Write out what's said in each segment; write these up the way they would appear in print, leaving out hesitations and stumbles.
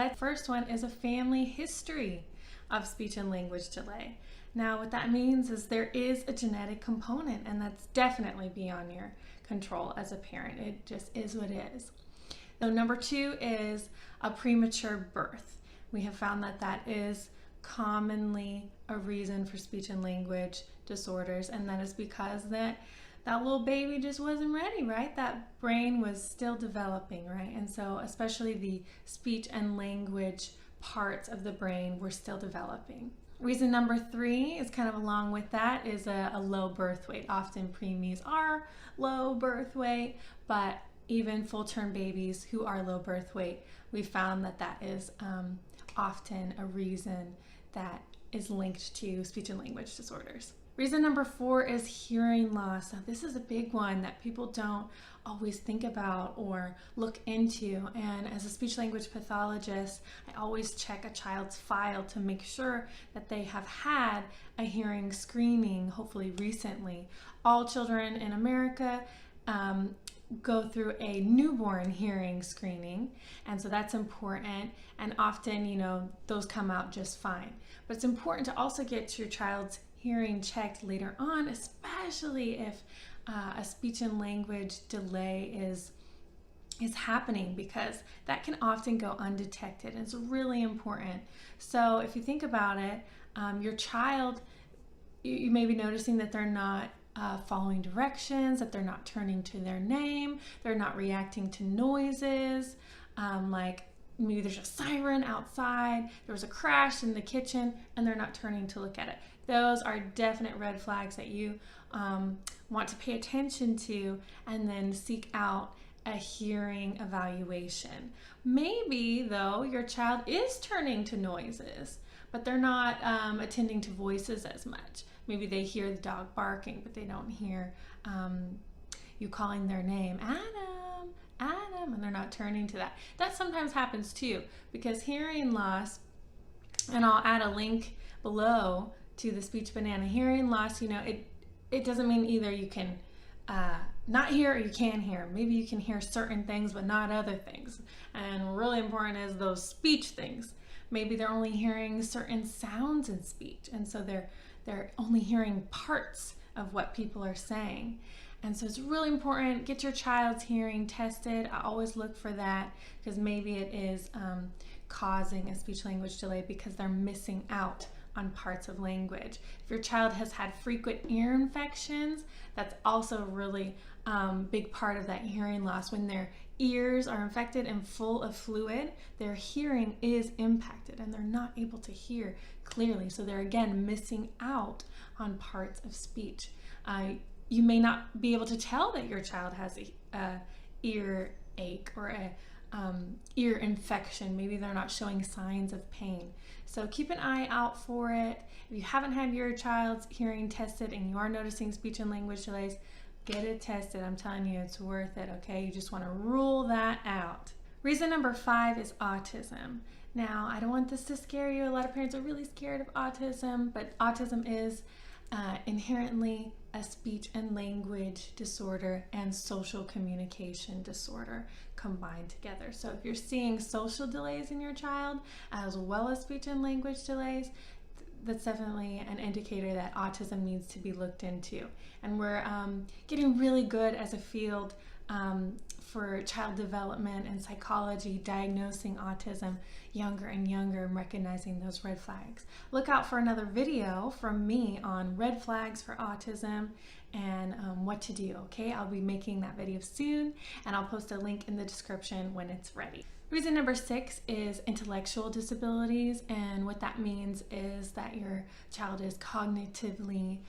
That first one is a family history of speech and language delay. Now, what that means is there is a genetic component, and that's definitely beyond your control as a parent. It just is what it is. So number 2 is a premature birth. We have found that that is commonly a reason for speech and language disorders, and that is because that little baby just wasn't ready, right? That brain was still developing, right? And so especially the speech and language parts of the brain were still developing. Reason number 3 is kind of along with that, is a low birth weight. Often preemies are low birth weight, but even full-term babies who are low birth weight, we found that that is often a reason that is linked to speech and language disorders. Reason number 4 is hearing loss. Now, this is a big one that people don't always think about or look into. And as a speech language pathologist, I always check a child's file to make sure that they have had a hearing screening, hopefully recently. All children in America go through a newborn hearing screening, and so that's important, and often, you know, those come out just fine. But it's important to also get your child's hearing checked later on, especially if a speech and language delay is happening, because that can often go undetected, and it's really important. So if you think about it, your child, you may be noticing that they're not following directions, that they're not turning to their name, they're not reacting to noises, like maybe there's a siren outside, there was a crash in the kitchen, and they're not turning to look at it. Those are definite red flags that you want to pay attention to, and then seek out a hearing evaluation. Maybe, though, your child is turning to noises, but they're not attending to voices as much. Maybe they hear the dog barking, but they don't hear you calling their name, Adam, Adam, and they're not turning to that. That sometimes happens too, because hearing loss, and I'll add a link below to the Speech Banana. Hearing loss, you know, it doesn't mean either you can not hear or you can hear. Maybe you can hear certain things but not other things. And really important is those speech things. Maybe they're only hearing certain sounds in speech, and so they're only hearing parts of what people are saying. And so it's really important, get your child's hearing tested. I always look for that, because maybe it is causing a speech language delay because they're missing out on parts of language. If your child has had frequent ear infections, that's also a really big part of that hearing loss. When their ears are infected and full of fluid, their hearing is impacted and they're not able to hear clearly. So they're again missing out on parts of speech. You may not be able to tell that your child has a ear ache or a ear infection. Maybe they're not showing signs of pain. So keep an eye out for it. If you haven't had your child's hearing tested and you are noticing speech and language delays, get it tested. I'm telling you, it's worth it, okay? You just want to rule that out. Reason number 5 is autism. Now, I don't want this to scare you. A lot of parents are really scared of autism, but autism is inherently a speech and language disorder and social communication disorder combined together. So if you're seeing social delays in your child as well as speech and language delays, that's definitely an indicator that autism needs to be looked into. And we're getting really good as a field for child development and psychology, diagnosing autism younger and younger and recognizing those red flags. Look out for another video from me on red flags for autism and what to do, okay? I'll be making that video soon, and I'll post a link in the description when it's ready. Reason number 6 is intellectual disabilities, and what that means is that your child is cognitively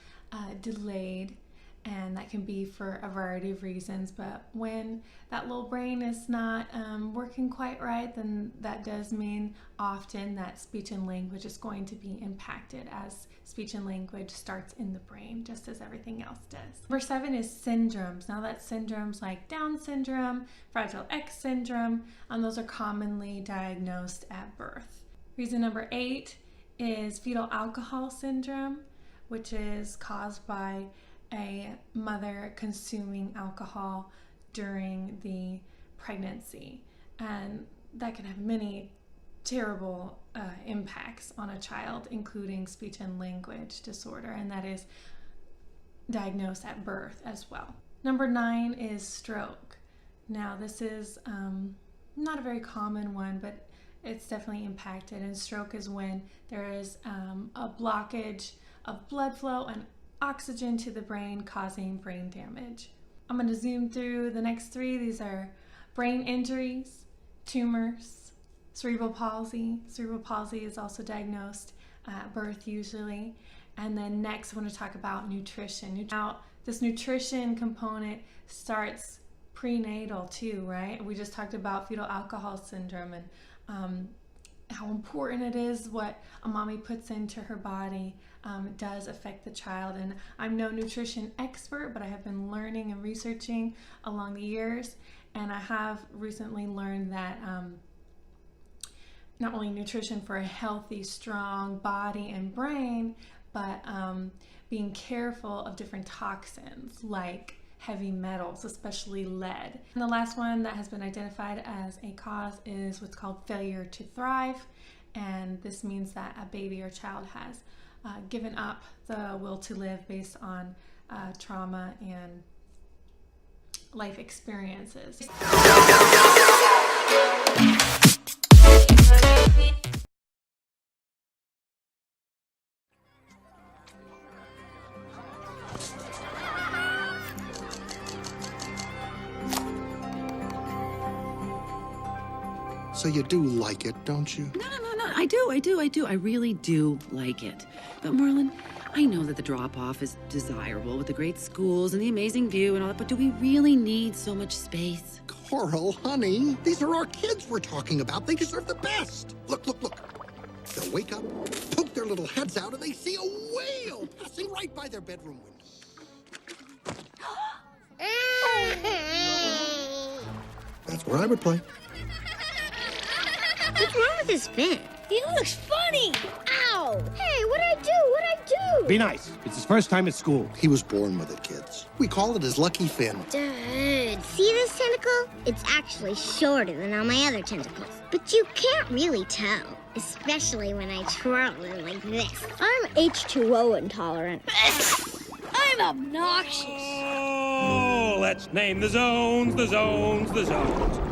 delayed, and that can be for a variety of reasons. But when that little brain is not working quite right, then that does mean often that speech and language is going to be impacted, as speech and language starts in the brain, just as everything else does. Number 7 is syndromes. Now that's syndromes like Down syndrome, Fragile X syndrome, and those are commonly diagnosed at birth. Reason number 8 is fetal alcohol syndrome, which is caused by a mother consuming alcohol during the pregnancy, and that can have many terrible impacts on a child, including speech and language disorder, and that is diagnosed at birth as well. Number 9 is stroke. Now, this is not a very common one, but it's definitely impacted. And stroke is when there is a blockage of blood flow and oxygen to the brain, causing brain damage. I'm going to zoom through the next 3. These are brain injuries, tumors, cerebral palsy. Cerebral palsy is also diagnosed at birth usually. And then next, I want to talk about nutrition. Now, this nutrition component starts prenatal too, right? We just talked about fetal alcohol syndrome and how important it is what a mommy puts into her body does affect the child. And I'm no nutrition expert, but I have been learning and researching along the years, and I have recently learned that not only nutrition for a healthy, strong body and brain, but being careful of different toxins like heavy metals, especially lead. And the last one that has been identified as a cause is what's called failure to thrive. And this means that a baby or child has given up the will to live based on trauma and life experiences. So you do like it, don't you? No. I do. I really do like it. But Merlin, I know that the drop-off is desirable with the great schools and the amazing view and all that, but do we really need so much space? Coral, honey, these are our kids we're talking about. They deserve the best. Look. They'll wake up, poke their little heads out, and they see a whale passing right by their bedroom window. That's where I would play. What's wrong with this Finn? He looks funny. Ow! Hey, what'd I do? Be nice. It's his first time at school. He was born with it, kids. We call it his lucky fin. Dude, see this tentacle? It's actually shorter than all my other tentacles. But you can't really tell, especially when I twirl it like this. I'm H2O intolerant. I'm obnoxious. Oh, let's name the zones.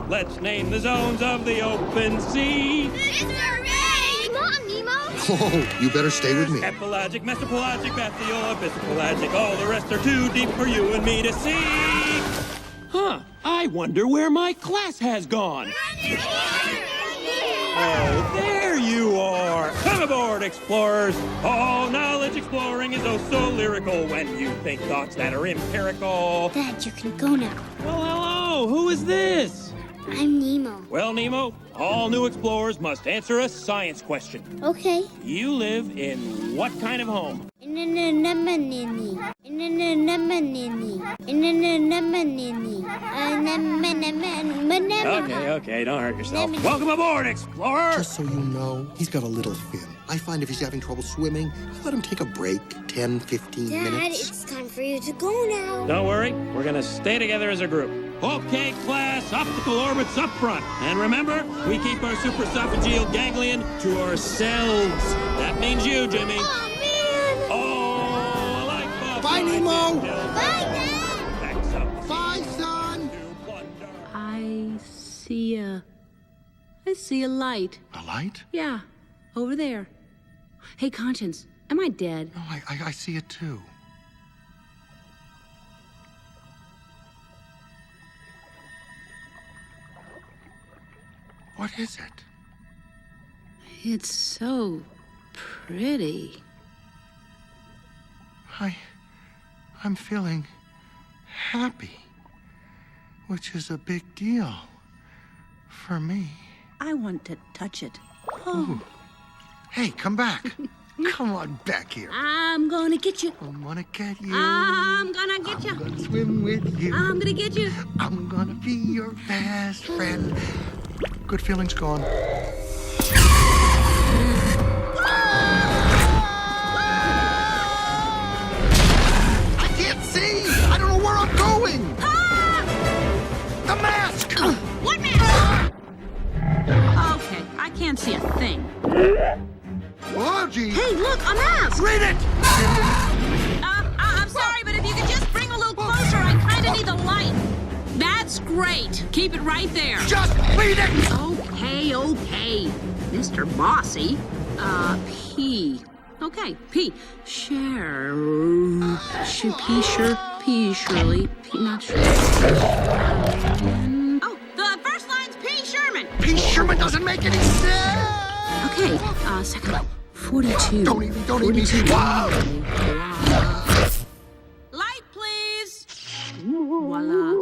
Let's name the zones of the open sea. Mr. Ray! Come on, Nemo. Oh, you better stay with me. Epipelagic, mesopelagic, bathyol, episcopelagic. All the rest are too deep for you and me to see. Huh. I wonder where my class has gone. Oh, there you are. Come aboard, explorers. All knowledge exploring is oh so lyrical when you think thoughts that are empirical. Dad, you can go now. Well, hello. Who is this? I'm Nemo. Well, Nemo, all new explorers must answer a science question. Okay. You live in what kind of home? Okay, don't hurt yourself. Welcome aboard, explorer! Just so you know, he's got a little fin. I find if he's having trouble swimming, I let him take a break, 10, 15 Dad, minutes. it's time for you to go now. Don't worry, we're gonna stay together as a group. Okay, class, optical orbits up front. And remember, we keep our supraesophageal ganglion to ourselves. That means you, Jimmy. Oh, man! Oh, like the Bye, Nemo! Bye, Dad! Backs up Bye, son! to plunder. I see a light. A light? Yeah, over there. Hey, Conscience, am I dead? No, I see it too. What is it? It's so pretty. I'm feeling happy, which is a big deal for me. I want to touch it. Ooh. Hey, come back. Come on back here. I'm gonna get you. I'm gonna get you. I'm gonna get you. I'm gonna swim with you. I'm gonna get you. I'm gonna be your best friend. Good feelings gone. I can't see! I don't know where I'm going! The mask! What mask? Okay, I can't see a Oh, gee. Hey, look, a mask! Read it! I'm sorry, but if you could just bring a little closer, I kind of need the light. That's great. Keep it right there. Just read it! Okay. Mr. Bossy. P. Okay, P. Share. P. Shirley. P. Not Shirley. Oh, the first line's P. Sherman. P. Sherman doesn't make any sense! Okay, second line. 42. Don't even. 42. Wow! Light, please. Voila.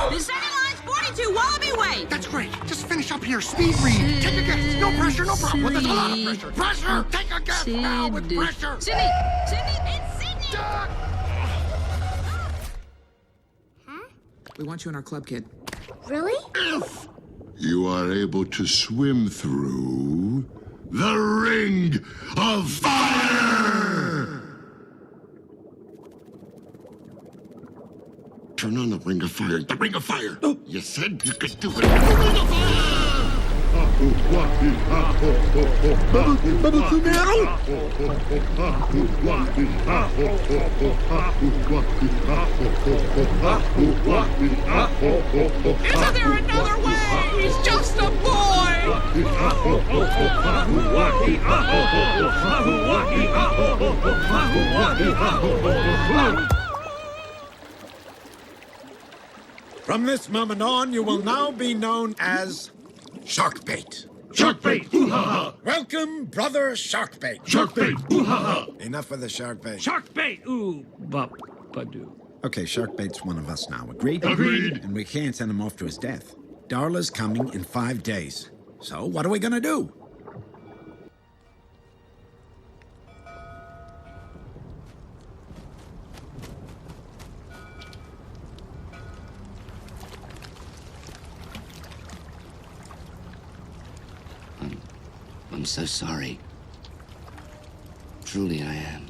The second line's 42, Wallaby Way. That's great. Just finish up here. Speed read. Take a guess. No pressure, no problem. There's a lot of pressure. Pressure! Take a guess now with pressure. Sydney, it's Sydney. We want you in our club, kid. Really? If you are able to swim through the Ring of Fire! Turn on the Ring of Fire. The Ring of Fire! Oh. You said you could do it. The Ring of Fire! Bubble to metal? Isn't there another way? He's just a boy! From this moment on, you will now be known as Sharkbait. Sharkbait! Ooh-ha-ha! Welcome, brother Sharkbait. Sharkbait! Ooh-ha-ha! Enough of the Sharkbait. Sharkbait! Ooh, badoo. Okay, Sharkbait's one of us now. Agreed? Agreed. And we can't send him off to his death. Darla's coming in 5 days. So what are we gonna do? I'm so sorry. Truly I am.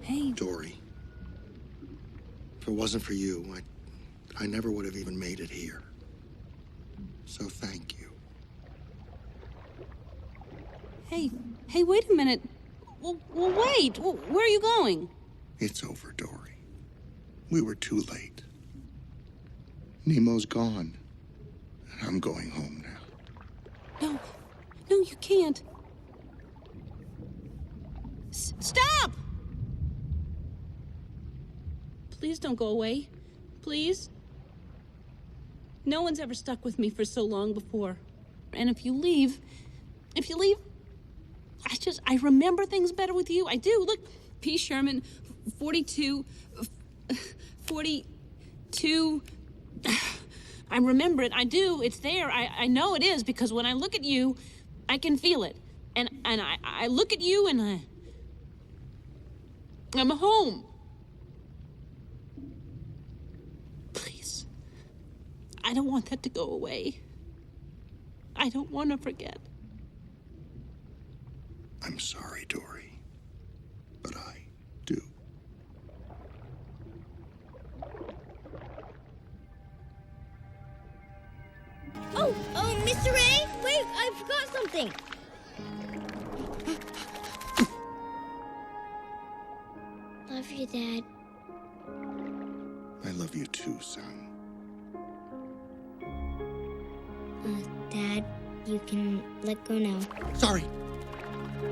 Hey. Dory. If it wasn't for you, I never would have even made it here. So thank you. Hey, wait a minute. Well, wait. Where are you going? It's over, Dory. We were too late. Nemo's gone. And I'm going home now. No, you can't. Stop! Please don't go away. Please. No one's ever stuck with me for so long before. And if you leave, I remember things better with you. I do. Look, P. Sherman, 42. I remember it. I do. It's there. I know it is because when I look at you, I can feel it. And I look at you and I'm home. Please. I don't want that to go away. I don't want to forget. I'm sorry, Dory. But I do. Oh, Mr. Ray? Wait, I forgot something. Love you, Dad. I love you too, son. Dad, you can let go now. Sorry.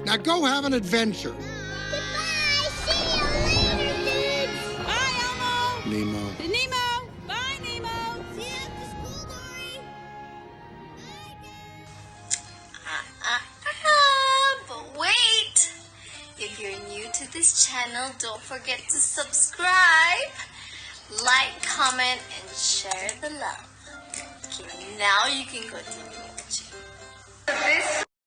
Now go have an adventure. Goodbye! See you later, dudes! Bye, Elmo! Nemo. Nemo! Bye, Nemo! See you at the school, Dory! But wait! If you're new to this channel, don't forget to subscribe, like, comment, and share the love. Okay, now you can go to